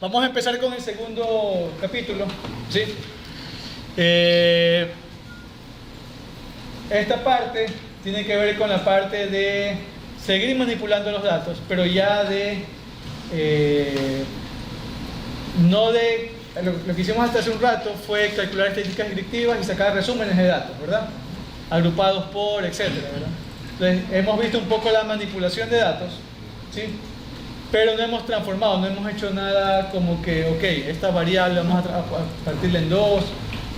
Vamos a empezar con el segundo capítulo, ¿sí? Esta parte tiene que ver con la parte de seguir manipulando los datos, pero ya de no de lo que hicimos hasta hace un rato fue calcular estadísticas predictivas y sacar resúmenes de datos, ¿verdad? Agrupados por, etcétera, ¿verdad? Entonces hemos visto un poco la manipulación de datos, ¿sí? Pero no hemos transformado, no hemos hecho nada como que, ok, esta variable vamos a partirla en dos,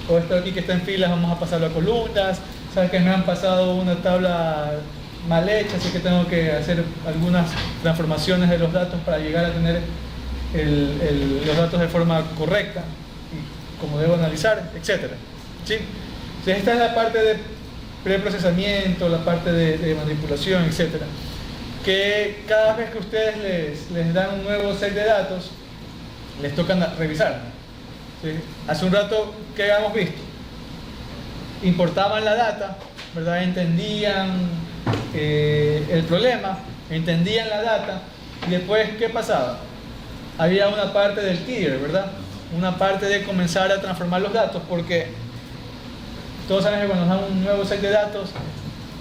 o esto aquí que está en filas vamos a pasarlo a columnas. Sabes que me han pasado una tabla mal hecha, así que tengo que hacer algunas transformaciones de los datos para llegar a tener los datos de forma correcta y como debo analizar, etc. ¿Sí? Entonces esta es la parte de preprocesamiento, la parte de manipulación, etc. Que cada vez que ustedes les dan un nuevo set de datos, les toca revisar. ¿Sí? Hace un rato, ¿qué habíamos visto? Importaban la data, ¿verdad? Entendían el problema, entendían la data, y después, ¿qué pasaba? Había una parte del tier, ¿verdad? Una parte de comenzar a transformar los datos, porque todos saben que cuando nos dan un nuevo set de datos,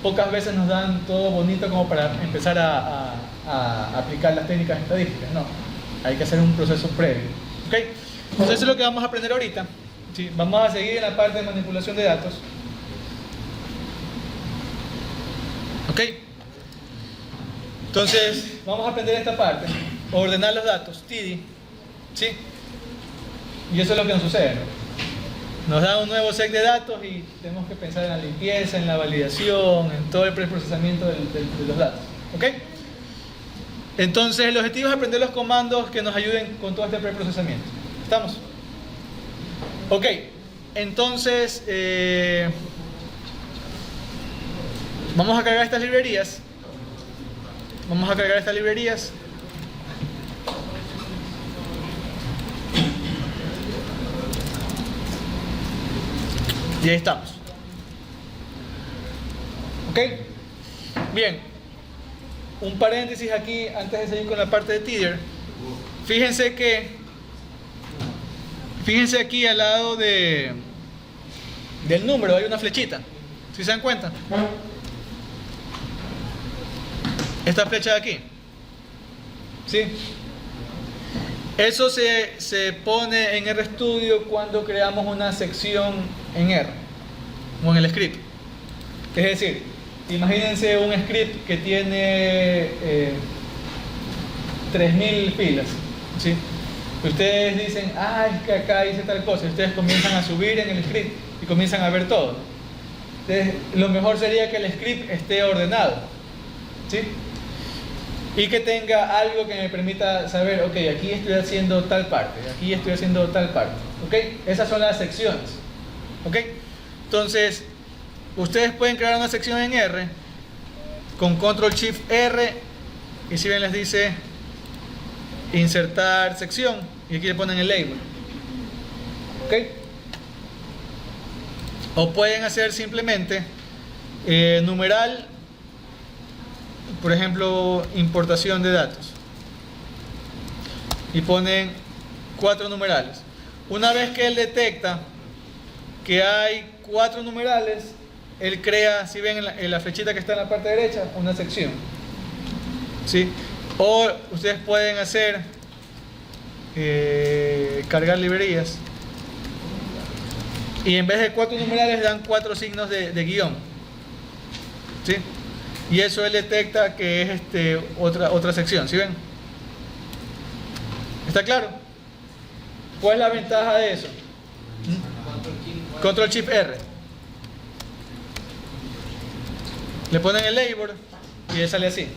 pocas veces nos dan todo bonito como para empezar a aplicar las técnicas estadísticas. No, hay que hacer un proceso previo. ¿Ok? Entonces eso es lo que vamos a aprender ahorita. ¿Sí? Vamos a seguir en la parte de manipulación de datos. ¿Ok? Entonces vamos a aprender esta parte, ordenar los datos, TD. ¿Sí? Y eso es lo que nos sucede, ¿no? Nos da un nuevo set de datos y tenemos que pensar en la limpieza, en la validación, en todo el preprocesamiento de los datos. ¿Ok? Entonces el objetivo es aprender los comandos que nos ayuden con todo este preprocesamiento. ¿Estamos? Ok, entonces vamos a cargar estas librerías. Vamos a cargar estas librerías. Y ahí estamos. ¿Ok? Bien. Un paréntesis aquí antes de seguir con la parte de tier. Fíjense aquí al lado del número hay una flechita. ¿Sí se dan cuenta? Esta flecha de aquí. ¿Sí? Eso se pone en RStudio cuando creamos una sección en R o en el script. Es decir, imagínense un script que tiene 3000 filas, ¿sí? Ustedes dicen, es que acá hice tal cosa, y ustedes comienzan a subir en el script y comienzan a ver todo. Entonces, lo mejor sería que el script esté ordenado, ¿sí? Y que tenga algo que me permita saber, ok, aquí estoy haciendo tal parte, aquí estoy haciendo tal parte, ok. Esas son las secciones, ok. Entonces ustedes pueden crear una sección en R con Control Shift R, y si ven les dice insertar sección, y aquí le ponen el label, ok. O pueden hacer simplemente numeral, por ejemplo, importación de datos, y ponen 4 numerales. Una vez que él detecta que hay 4 numerales, él crea, si ven en la flechita que está en la parte derecha, una sección, ¿sí? O ustedes pueden hacer cargar librerías, y en vez de 4 numerales dan 4 signos de guión, ¿sí? Y eso él detecta que es otra sección, ¿sí ven? ¿Está claro? ¿Cuál es la ventaja de eso? Control Shift R. Le ponen el label y él sale así,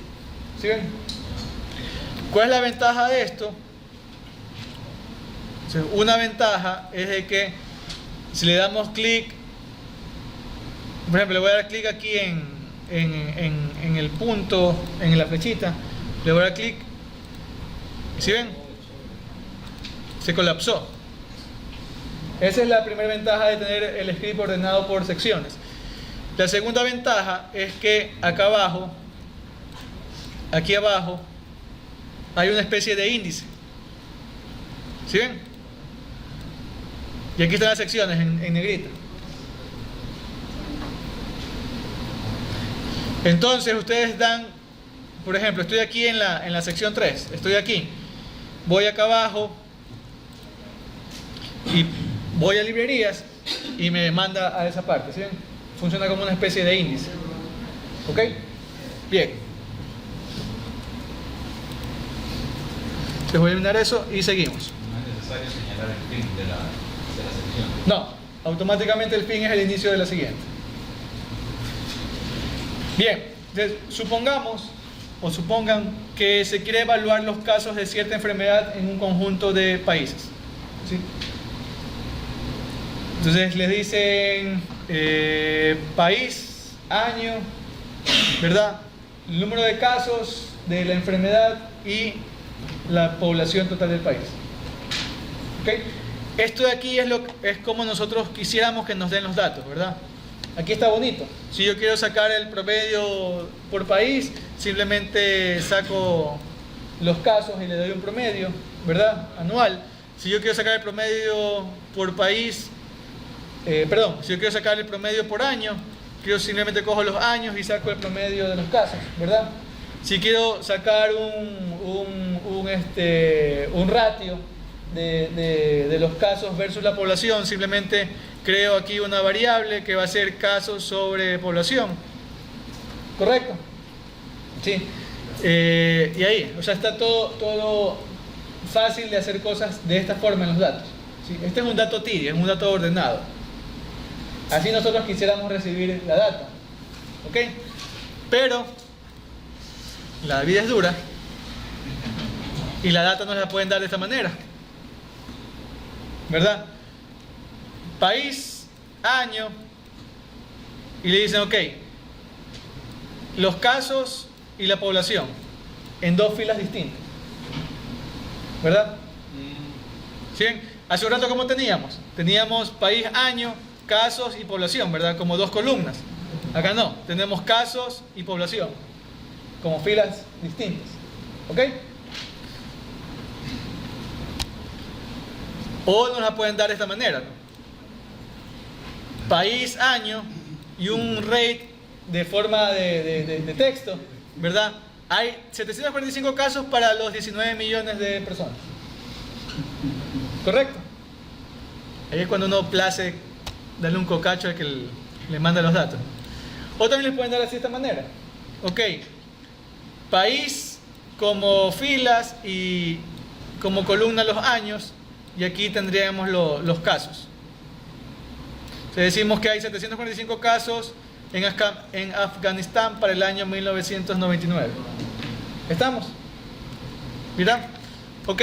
¿sí ven? ¿Cuál es la ventaja de esto? Una ventaja es de que si le damos clic, por ejemplo, le voy a dar clic aquí en el punto, en la flechita, le voy a dar clic, ¿sí ven? Se colapsó. Esa es la primera ventaja de tener el script ordenado por secciones. La segunda ventaja es que acá abajo, aquí abajo, hay una especie de índice. ¿Sí ven? Y aquí están las secciones en negrita. Entonces ustedes dan, por ejemplo, estoy aquí en la sección 3, estoy aquí, voy acá abajo y voy a librerías y me manda a esa parte, ¿sí ven? Funciona como una especie de índice. ¿Ok? Bien. Les voy a eliminar eso y seguimos. No es necesario señalar el fin de la sección. No, automáticamente el fin es el inicio de la siguiente. Bien, entonces, supongan que se quiere evaluar los casos de cierta enfermedad en un conjunto de países, ¿sí? Entonces les dicen país, año, ¿verdad? El número de casos de la enfermedad y la población total del país. ¿Ok? Esto de aquí es como nosotros quisiéramos que nos den los datos, ¿verdad? Aquí está bonito. Si yo quiero sacar el promedio por país, simplemente saco los casos y le doy un promedio, ¿verdad? Anual. Si yo quiero sacar el promedio por país, si yo quiero sacar el promedio por año, yo simplemente cojo los años y saco el promedio de los casos, ¿verdad? Si quiero sacar un ratio de los casos versus la población, simplemente creo aquí una variable que va a ser casos sobre población. ¿Correcto? Sí. Y ahí, o sea, está todo fácil de hacer cosas de esta forma en los datos. ¿Sí? Este es un dato tibio, es un dato ordenado. Así nosotros quisiéramos recibir la data. ¿Ok? Pero la vida es dura y la data no la pueden dar de esta manera, ¿verdad? País, año, y le dicen, ok, los casos y la población en dos filas distintas, ¿verdad? ¿Sí? Hace un rato, ¿cómo teníamos? Teníamos país, año, casos y población, ¿verdad? Como dos columnas. Acá no, tenemos casos y población como filas distintas. ¿Ok? O nos la pueden dar de esta manera, ¿no? País, año y un rate de forma de texto, ¿verdad? Hay 745 casos para los 19 millones de personas. ¿Correcto? Ahí es cuando uno place darle un cocacho al que le manda los datos. O también les pueden dar así de esta manera. Ok. País como filas y como columna los años, y aquí tendríamos los casos. Entonces decimos que hay 745 casos en Afganistán para el año 1999. ¿Estamos? ¿Mira? Ok.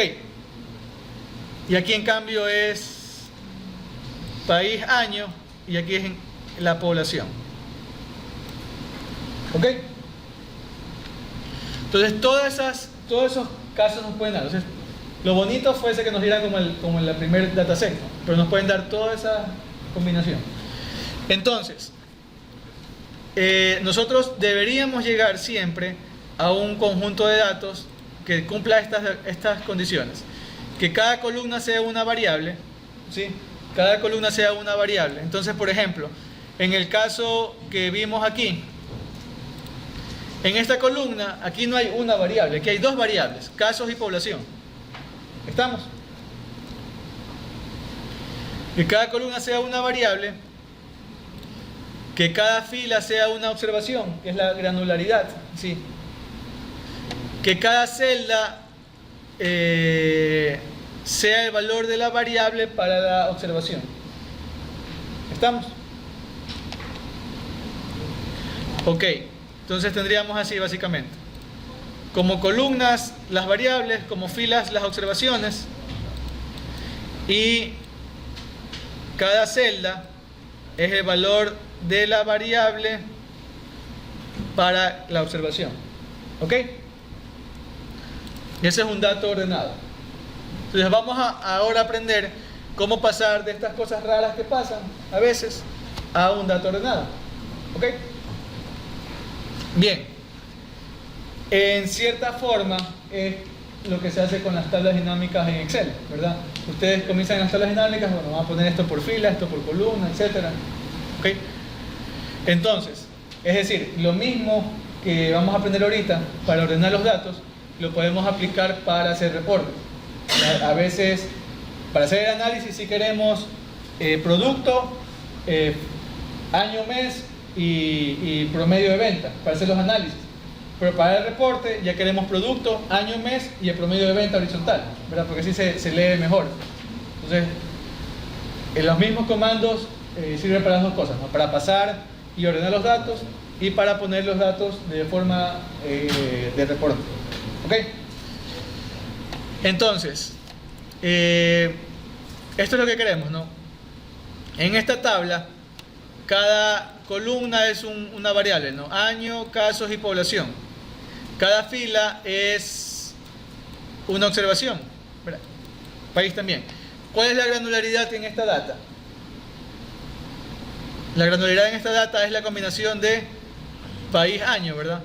Y aquí en cambio es país, año, y aquí es la población. ¿Ok? Entonces todos esos casos nos pueden dar. Entonces, lo bonito fuese que nos dieran como en la primer dataset, pero nos pueden dar toda esa combinación. Entonces, nosotros deberíamos llegar siempre a un conjunto de datos que cumpla estas condiciones. Que cada columna sea una variable, ¿sí? Cada columna sea una variable. Entonces, por ejemplo, en el caso que vimos aquí, en esta columna, aquí no hay una variable, aquí hay dos variables, casos y población. ¿Estamos? Que cada columna sea una variable, que cada fila sea una observación, que es la granularidad, ¿sí? Que cada celda sea el valor de la variable para la observación. ¿Estamos? Ok, entonces tendríamos así básicamente. Como columnas las variables, como filas las observaciones, y cada celda es el valor de la variable para la observación. ¿Ok? Y ese es un dato ordenado. Entonces vamos ahora a aprender cómo pasar de estas cosas raras que pasan a veces a un dato ordenado. ¿Ok? Bien. En cierta forma es lo que se hace con las tablas dinámicas en Excel, ¿verdad? Ustedes comienzan en las tablas dinámicas, bueno, vamos a poner esto por fila, esto por columna, etc. ¿Ok? Entonces, es decir, lo mismo que vamos a aprender ahorita para ordenar los datos, lo podemos aplicar para hacer reportes. A veces, para hacer el análisis, si queremos producto, año, mes y promedio de venta, para hacer los análisis. Pero para el reporte ya queremos producto, año, mes y el promedio de venta horizontal, ¿verdad? Porque así se lee mejor. Entonces, los mismos comandos sirven para las dos cosas, ¿no? Para pasar y ordenar los datos y para poner los datos de forma de reporte. ¿Ok? Entonces, esto es lo que queremos, ¿no? En esta tabla, cada columna es una variable, ¿no? Año, casos y población. Cada fila es una observación, ¿verdad? País también. ¿Cuál es la granularidad en esta data? La granularidad en esta data es la combinación de país-año, ¿verdad?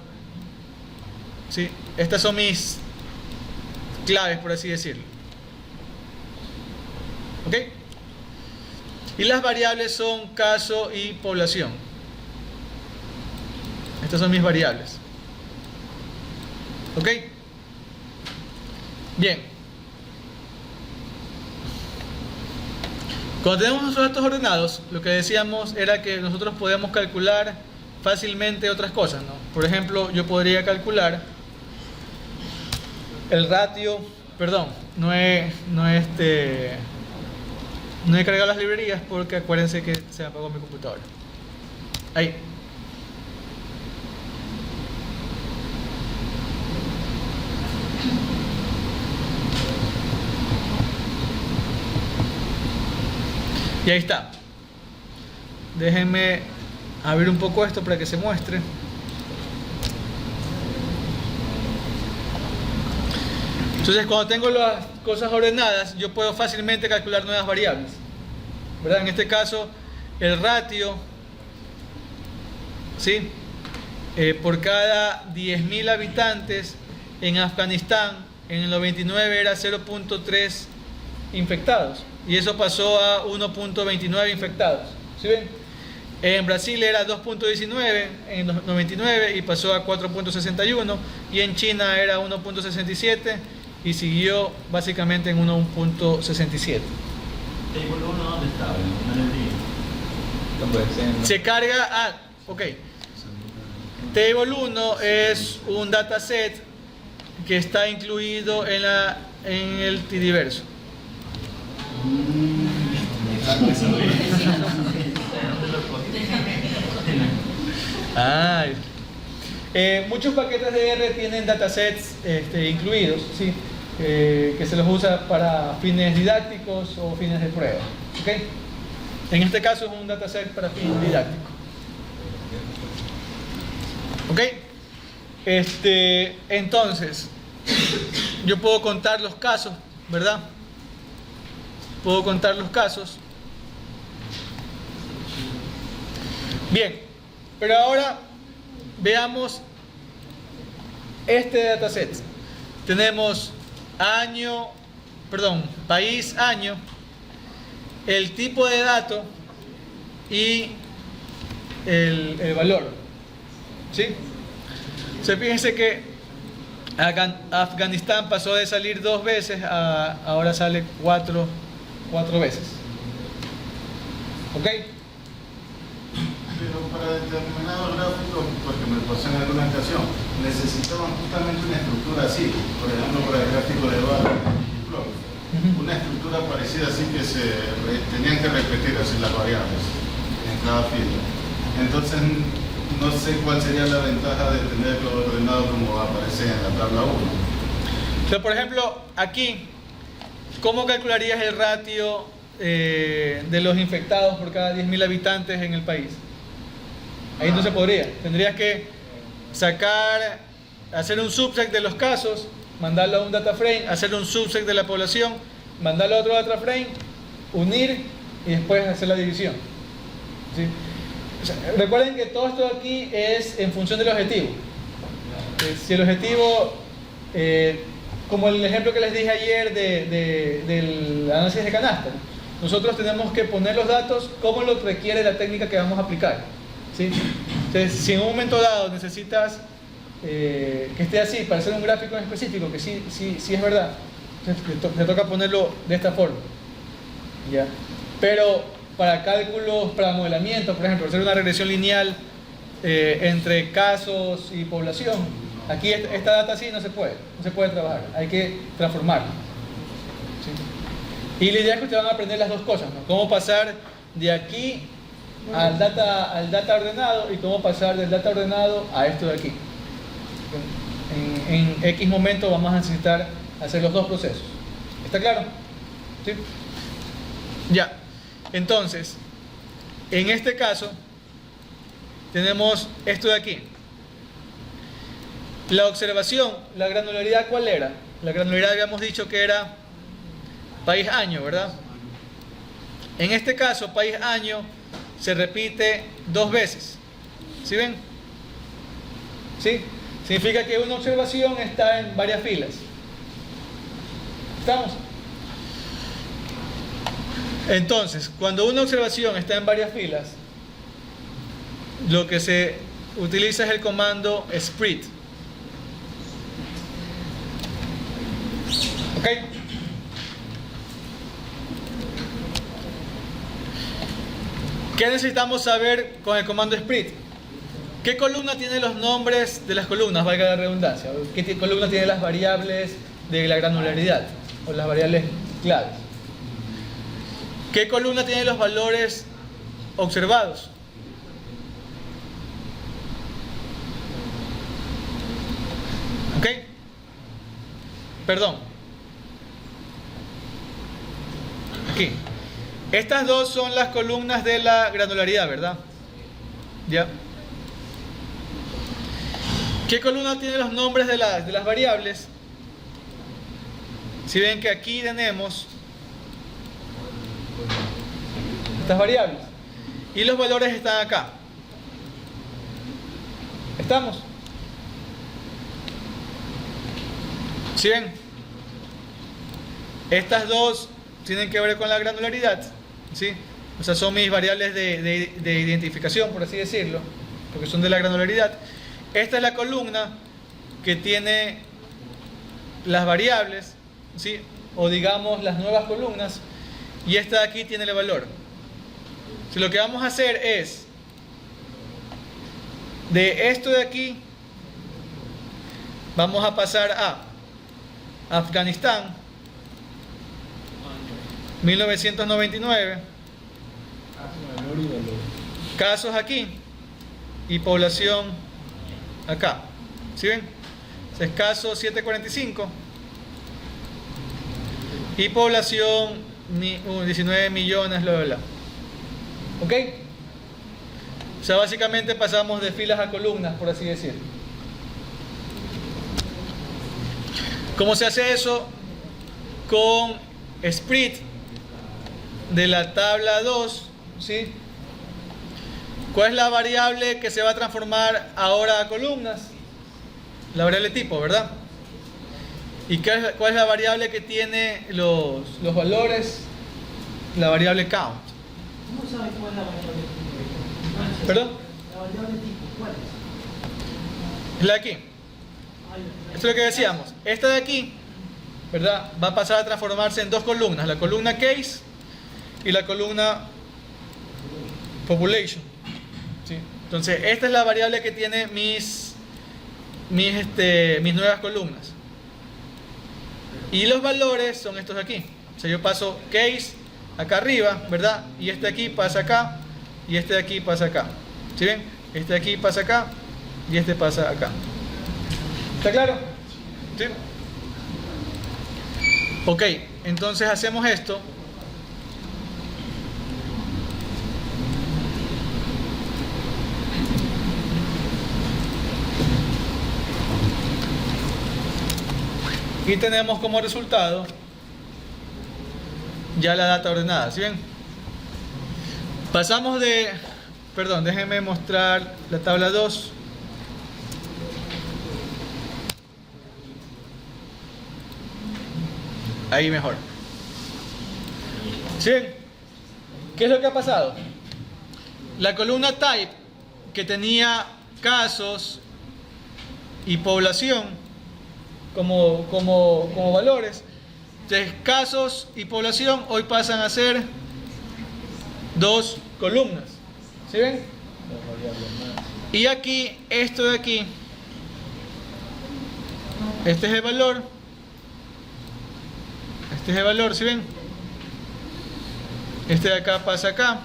Sí, estas son mis claves, por así decirlo. ¿Ok? Y las variables son caso y población. Estas son mis variables. ¿Ok? Bien. Cuando tenemos nuestros datos ordenados, lo que decíamos era que nosotros podemos calcular fácilmente otras cosas, ¿no? Por ejemplo, yo podría calcular el ratio, perdón, no he cargado las librerías porque acuérdense que se me apagó mi computadora. Ahí. Y ahí está. Déjenme abrir un poco esto para que se muestre. Entonces, cuando tengo las cosas ordenadas, yo puedo fácilmente calcular nuevas variables, ¿verdad? En este caso, el ratio, ¿sí? Por cada 10.000 habitantes en Afganistán, en el 99 era 0.3 infectados. Y eso pasó a 1.29 infectados. ¿Sí ven? En Brasil era 2.19 en 99 y pasó a 4.61. Y en China era 1.67 y siguió básicamente en 1.67. ¿Table 1 dónde estaba? ¿En el día? No puede ser, ¿no? Se carga ok. Table 1 es un dataset que está incluido en el Tidyverso. Muchos paquetes de R tienen datasets incluidos, ¿sí? Que se los usa para fines didácticos o fines de prueba. ¿Okay? En este caso es un dataset para fin didáctico. ¿Ok? Entonces, yo puedo contar los casos, ¿verdad? Puedo contar los casos. Bien, pero ahora veamos este dataset. Tenemos país, año, el tipo de dato y el valor. ¿Sí? Se fíjense que Afganistán pasó de salir 2 veces a ahora sale 4 veces. ¿Ok? Pero para determinados gráficos, porque me pasó en alguna ocasión, necesitaban justamente una estructura así. Por ejemplo, para el gráfico de barra, una estructura parecida así que tenían que repetir así las variables en cada fila. Entonces, no sé cuál sería la ventaja de tenerlo ordenado como aparece en la tabla 1. Entonces, por ejemplo, aquí, ¿cómo calcularías el ratio de los infectados por cada 10.000 habitantes en el país? Ahí no se podría. Tendrías que hacer un subset de los casos, mandarlo a un data frame, hacer un subset de la población, mandarlo a otro data frame, unir y después hacer la división. ¿Sí? O sea, recuerden que todo esto aquí es en función del objetivo. Si el objetivo como el ejemplo que les dije ayer del análisis de canasta. Nosotros tenemos que poner los datos como lo requiere la técnica que vamos a aplicar, ¿sí? Entonces, si en un momento dado necesitas que esté así para hacer un gráfico en específico, que sí es verdad, entonces te toca ponerlo de esta forma, ¿ya? Pero para cálculos, para modelamiento, por ejemplo, hacer una regresión lineal entre casos y población, aquí esta data así no se puede trabajar, hay que transformarla, ¿sí? Y la idea es que ustedes van a aprender las dos cosas, ¿no? Cómo pasar de aquí al data ordenado y cómo pasar del data ordenado a esto de aquí. En X momento vamos a necesitar hacer los dos procesos. ¿Está claro? ¿Sí? Ya. Entonces, en este caso, tenemos esto de aquí. La observación, la granularidad, ¿cuál era? La granularidad habíamos dicho que era país año, ¿verdad? En este caso, país año se repite 2 veces. ¿Sí ven? ¿Sí? Significa que una observación está en varias filas. ¿Estamos? Entonces, cuando una observación está en varias filas, lo que se utiliza es el comando split. ¿Ok? ¿Qué necesitamos saber con el comando split? ¿Qué columna tiene los nombres de las columnas, valga la redundancia? ¿Qué columna tiene las variables de la granularidad o las variables claves? ¿Qué columna tiene los valores observados? ¿Ok? Perdón. Aquí. Estas dos son las columnas de la granularidad, ¿verdad? ¿Ya? ¿Qué columna tiene los nombres de las variables? Si ven que aquí tenemos estas variables y los valores están acá. ¿Estamos? ¿Sí ven? Estas dos tienen que ver con la granularidad, ¿sí? O sea, son mis variables de identificación, por así decirlo, porque son de la granularidad. Esta es la columna que tiene las variables, ¿sí? O digamos las nuevas columnas, y esta de aquí tiene el valor. Si lo que vamos a hacer es de esto de aquí vamos a pasar a Afganistán 1999, casos aquí y población acá. ¿Sí ven? Es caso 745 y población 19 millones, bla, bla, bla. ¿Ok? O sea, básicamente pasamos de filas a columnas, por así decirlo. ¿Cómo se hace eso? Con split de la tabla 2, ¿sí? ¿Cuál es la variable que se va a transformar ahora a columnas? La variable tipo, ¿verdad? ¿Y cuál es la variable que tiene los valores? La variable count. ¿Cómo sabe cuál es la variable tipo? ¿Perdón? La variable tipo, ¿cuál es? Es la de aquí. Esto es lo que decíamos. Esta de aquí, ¿verdad? Va a pasar a transformarse en dos columnas. La columna case y la columna population. ¿Sí? Entonces, esta es la variable que tiene mis nuevas columnas. Y los valores son estos de aquí. O sea, yo paso case acá arriba, ¿verdad? Y este de aquí pasa acá. Y este de aquí pasa acá. ¿Sí ven? Este de aquí pasa acá. Y este pasa acá. ¿Está claro? ¿Sí? Ok, entonces hacemos esto. Y tenemos como resultado ya la data ordenada. ¿Sí ven? Pasamos de... Perdón, déjenme mostrar la tabla 2. Ahí mejor. ¿Sí? ¿Qué es lo que ha pasado? La columna type, que tenía casos y población como valores, entonces casos y población hoy pasan a ser dos columnas. ¿Sí ven? Y aquí, esto de aquí, este es el valor, este es el valor, ¿sí ven? Este de acá pasa acá,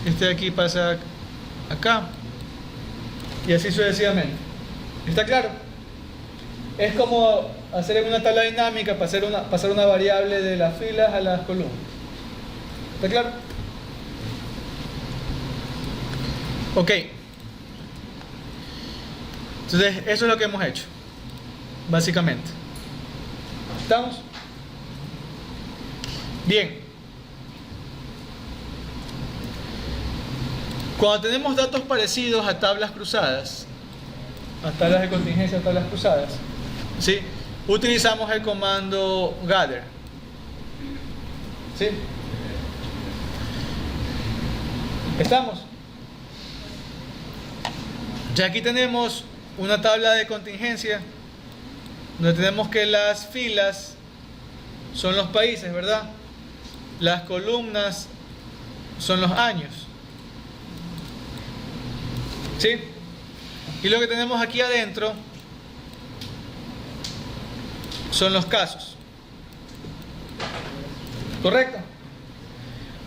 este de aquí pasa acá, y así sucesivamente. ¿Está claro? Es como hacer en una tabla dinámica pasar una variable de las filas a las columnas. ¿Está claro? Ok. Entonces, eso es lo que hemos hecho, básicamente. ¿Estamos? Bien. Cuando tenemos datos parecidos a tablas cruzadas, a tablas de contingencia, a tablas cruzadas, ¿sí? Utilizamos el comando gather. ¿Sí? ¿Estamos? Ya aquí tenemos una tabla de contingencia donde tenemos que las filas son los países, ¿verdad? Las columnas son los años. ¿Sí? Y lo que tenemos aquí adentro son los casos. ¿Correcto?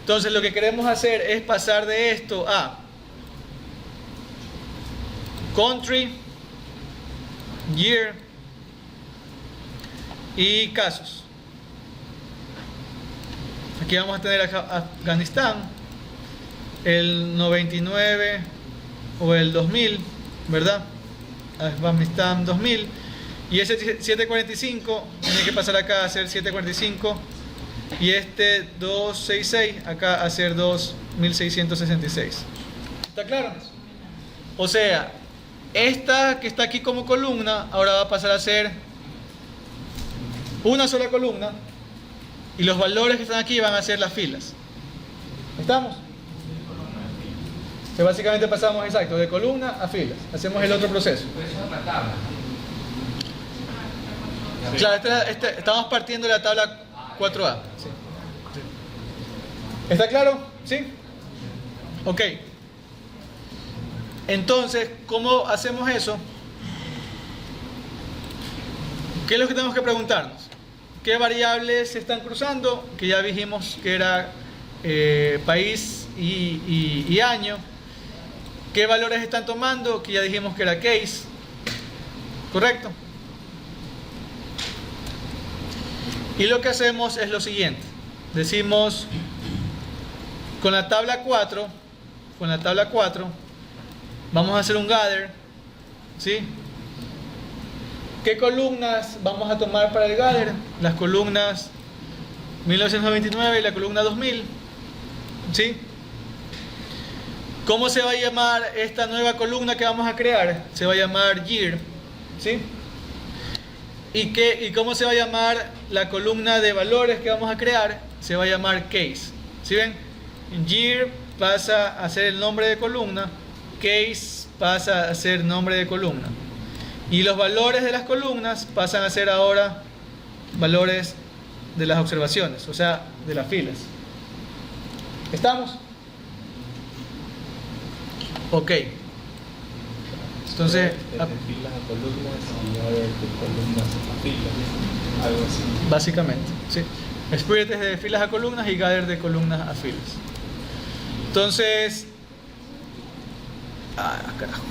Entonces lo que queremos hacer es pasar de esto a country, year y casos. Aquí vamos a tener Afganistán, el 99 o el 2000, ¿verdad? Afganistán 2000. Y ese 745 tiene que pasar acá a ser 745. Y este 266 acá a ser 2666. ¿Está claro? O sea, esta que está aquí como columna ahora va a pasar a ser una sola columna. Y los valores que están aquí van a ser las filas. ¿Estamos? Que básicamente pasamos exacto de columna a filas. Hacemos el otro proceso. Claro, estamos partiendo de la tabla 4A. Sí. ¿Está claro? ¿Sí? Ok. Entonces, ¿cómo hacemos eso? ¿Qué es lo que tenemos que preguntarnos? ¿Qué variables se están cruzando? Que ya dijimos que era país y año. ¿Qué valores están tomando? Que ya dijimos que era case. ¿Correcto? Y lo que hacemos es lo siguiente. Decimos, con la tabla 4, vamos a hacer un gather, ¿sí? ¿Qué columnas vamos a tomar para el gather? Las columnas 1999 y la columna 2000, ¿sí? ¿Cómo se va a llamar esta nueva columna que vamos a crear? Se va a llamar year, ¿sí? ¿Y cómo se va a llamar la columna de valores que vamos a crear? Se va a llamar case. ¿Sí ven? Year pasa a ser el nombre de columna, case pasa a ser nombre de columna. Y los valores de las columnas pasan a ser ahora valores de las observaciones, o sea, de las filas. ¿Estamos? Ok. Entonces, de filas a columnas y ahora de columnas a filas, algo así. Básicamente, sí. Spirit es de filas a columnas y gather de columnas a filas. Entonces, carajo.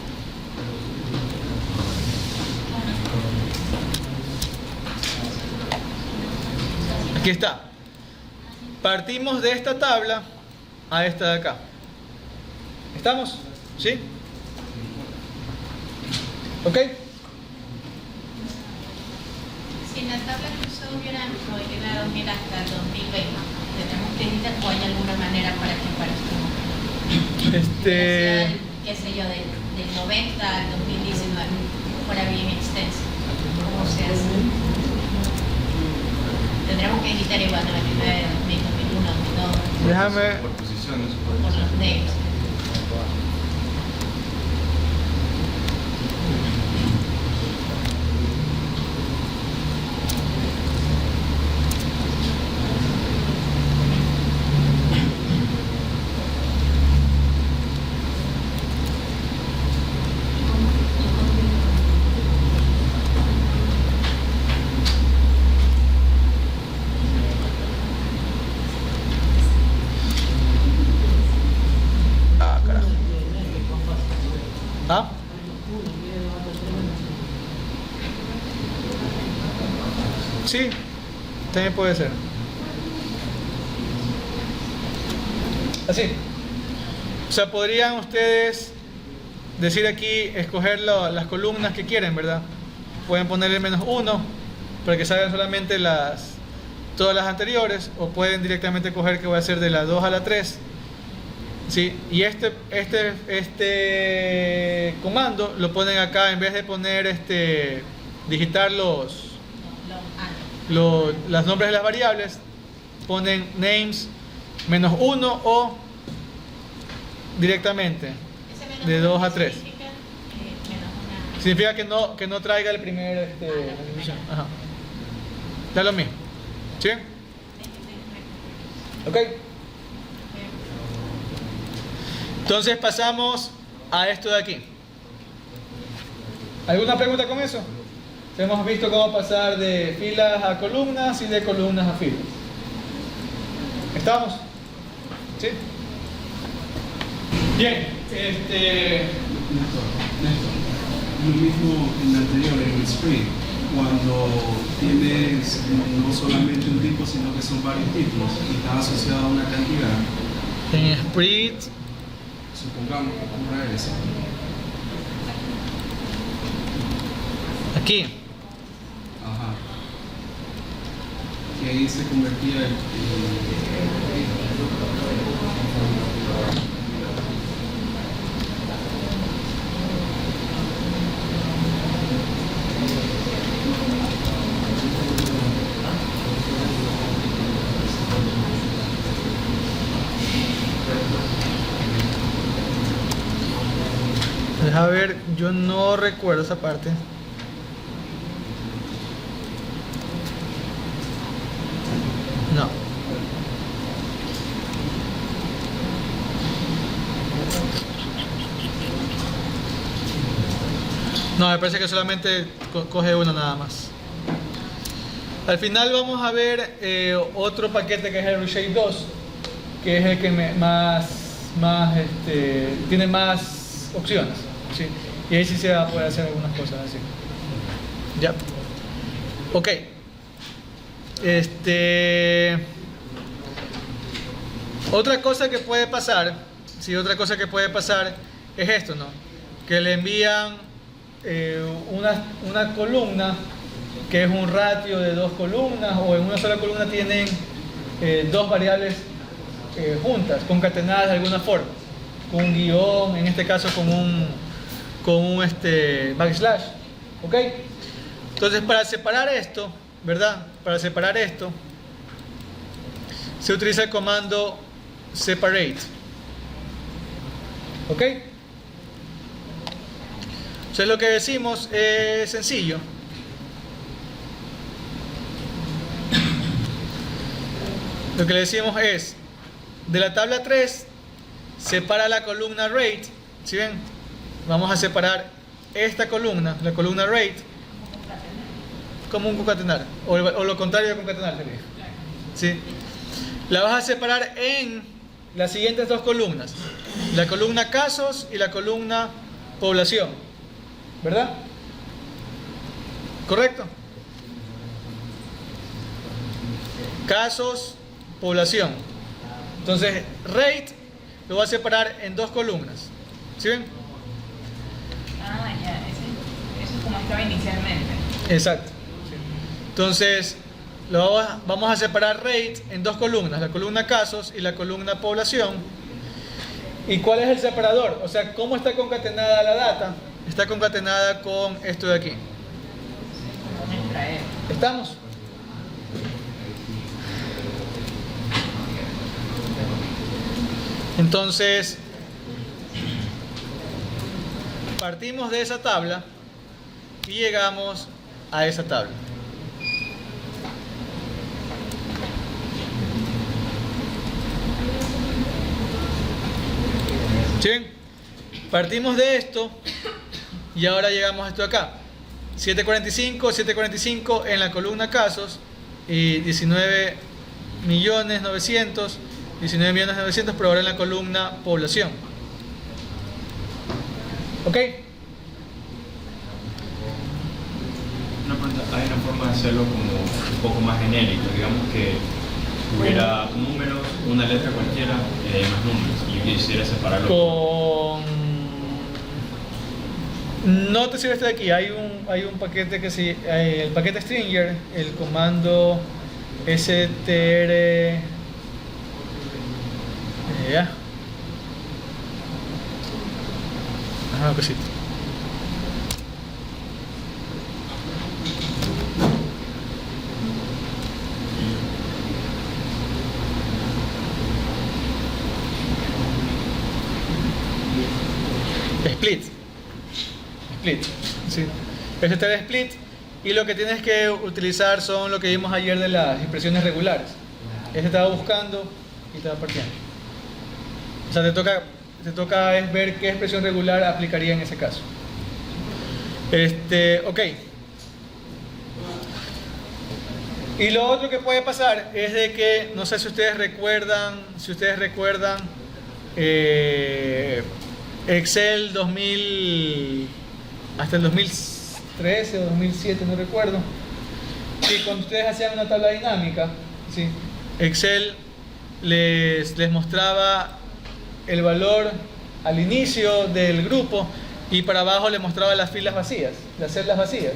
Aquí está. Partimos de esta tabla a esta de acá. ¿Estamos? ¿Sí? ¿Ok? Si en la tabla que usó hubiéramos llegado hasta el 2020, ¿tenemos que editar o hay alguna manera para que parezca? Qué sé yo, del 90 al 2019, fuera bien extenso. ¿Cómo se hace? Tendremos que digitar igual 99, 2000, 2001, 2002. Déjame. Por posiciones. Por los names. Ah, carajo. ¿Ah? Sí, también puede ser. Así. O sea, podrían ustedes decir aquí, escoger las columnas que quieren, ¿verdad? Pueden ponerle -1 para que salgan solamente todas las anteriores, o pueden directamente coger que voy a hacer de la 2 a la 3. ¿Sí? Y este comando lo ponen acá, en vez de poner digitar los nombres de las variables, ponen names -1 o directamente Ese menos de 2 a 3. significa, menos una. Significa que no traiga el primer ajá. Da lo mismo. ¿Sí? Ok. Entonces pasamos a esto de aquí. ¿Alguna pregunta con eso? Hemos visto cómo pasar de filas a columnas y de columnas a filas. ¿Estamos? ¿Sí? Bien. Néstor, lo mismo en la anterior, en el sprint, cuando tienes no solamente un tipo, sino que son varios tipos y está asociado a una cantidad, En Sprit, supongamos que ocurra eso. aquí. Ajá. Que ahí se convertía Deja ver, yo no recuerdo esa parte. No. No, me parece que solamente coge uno nada más. Al final vamos a ver otro paquete que es el Reshape 2, que es el que tiene más opciones, ¿sí? Y ahí sí se va a poder hacer algunas cosas así. Ya. Ok. Otra cosa que puede pasar, sí, otra cosa que puede pasar es esto, ¿no? Que le envían una columna que es un ratio de 2 columnas, o en una sola columna tienen 2 variables juntas, concatenadas de alguna forma, con un guión, en este caso con un backslash, ¿ok? Entonces, para separar esto, ¿verdad? Para separar esto se utiliza el comando separate, ¿ok? Entonces lo que decimos es sencillo. Lo que le decimos es, de la tabla 3, separa la columna rate, ¿sí ven? Vamos a separar esta columna, la columna rate, como un concatenar, o lo contrario de concatenar sería, ¿sí? La vas a separar en las siguientes 2 columnas, la columna casos y la columna población, ¿verdad? ¿Correcto? Casos, población. Entonces, rate lo voy a separar en 2 columnas. ¿Sí ven? Ah, ya, eso es como estaba inicialmente. Exacto. Sí. Entonces, vamos a separar rate en 2 columnas, la columna casos y la columna población. ¿Y cuál es el separador? O sea, ¿cómo está concatenada la data? Está concatenada con esto de aquí. Como extraer. ¿Estamos? Entonces, partimos de esa tabla y llegamos a esa tabla. ¿Sí? Partimos de esto y ahora llegamos a esto de acá. 745 en la columna casos y 19.900.000, pero ahora en la columna población. ¿Ok? Una pregunta, hay una forma de hacerlo como un poco más genérico, digamos que hubiera números, una letra cualquiera, más números, y yo quisiera separarlo. No te sirve este de aquí, hay un paquete que sí, el paquete stringer, el comando str, ya. Ajá, una cosita. Split, ¿sí? Este te da split y lo que tienes que utilizar son lo que vimos ayer de las expresiones regulares. Este estaba buscando y estaba partiendo. O sea, te toca es ver qué expresión regular aplicaría en ese caso. Ok. Y lo otro que puede pasar es de que, no sé si ustedes recuerdan, Excel 2000, hasta el 2013 o 2007, no recuerdo, y cuando ustedes hacían una tabla dinámica, ¿sí? Excel les mostraba el valor al inicio del grupo y para abajo les mostraba las filas vacías, las celdas vacías.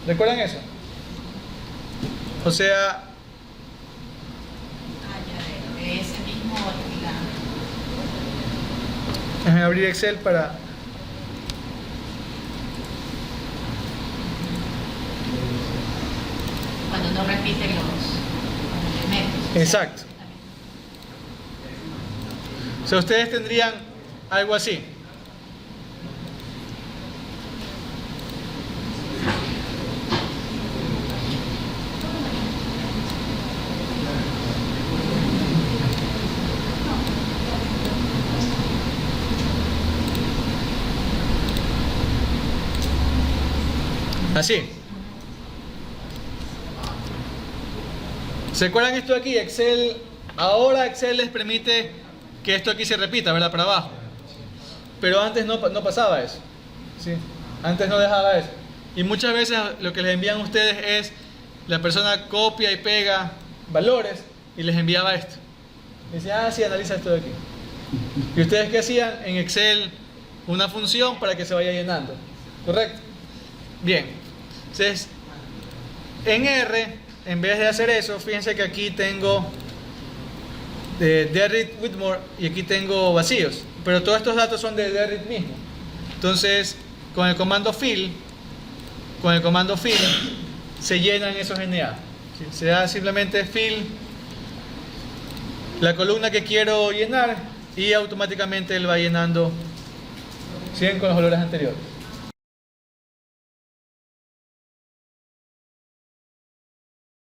¿Recuerdan eso? O sea, de ese mismo déjenme abrir Excel para... cuando no repite los elementos. Exacto. O sea, ustedes tendrían algo así. Así. ¿Se acuerdan esto de aquí? Excel, ahora Excel les permite que esto aquí se repita, ¿verdad? Para abajo. Pero antes no pasaba eso. ¿Sí? Antes no dejaba eso. Y muchas veces lo que les envían a ustedes es la persona copia y pega valores y les enviaba esto. Y decía, sí, analiza esto de aquí. ¿Y ustedes qué hacían? En Excel una función para que se vaya llenando. ¿Correcto? Bien. Entonces, en R, en vez de hacer eso, fíjense que aquí tengo Derrit Whitmore y aquí tengo vacíos. Pero todos estos datos son de Derrit mismo. Entonces, con el comando fill, se llenan esos NA. ¿Sí? Se da simplemente fill la columna que quiero llenar y automáticamente él va llenando, ¿sí? Con los valores anteriores.